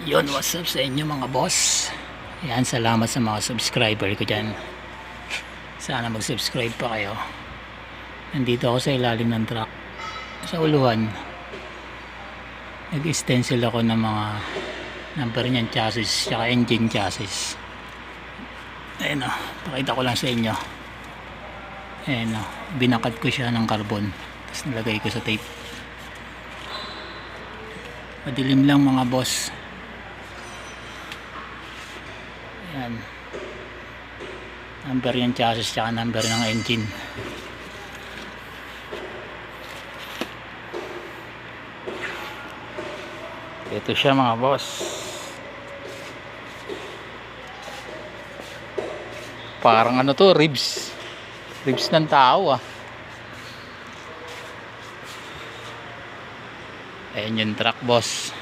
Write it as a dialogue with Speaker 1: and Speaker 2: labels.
Speaker 1: Yun, what's up sa inyo mga boss. Yan, salamat sa mga subscriber ko dyan. Sana mag subscribe pa kayo. Nandito ako sa ilalim ng truck, sa uluhan. Nag stencil ako ng mga number niyang chassis tsaka engine chassis. Ayun o, pakita ko lang sa inyo. Ayun o, binakat ko siya ng carbon, tapos nilagay ko sa tape. Madilim lang mga boss. Ayan, number yung chassis tsaka number ng engine. Ito siya mga boss. Parang ano to, ribs ng tao ah. Ayan yung truck boss.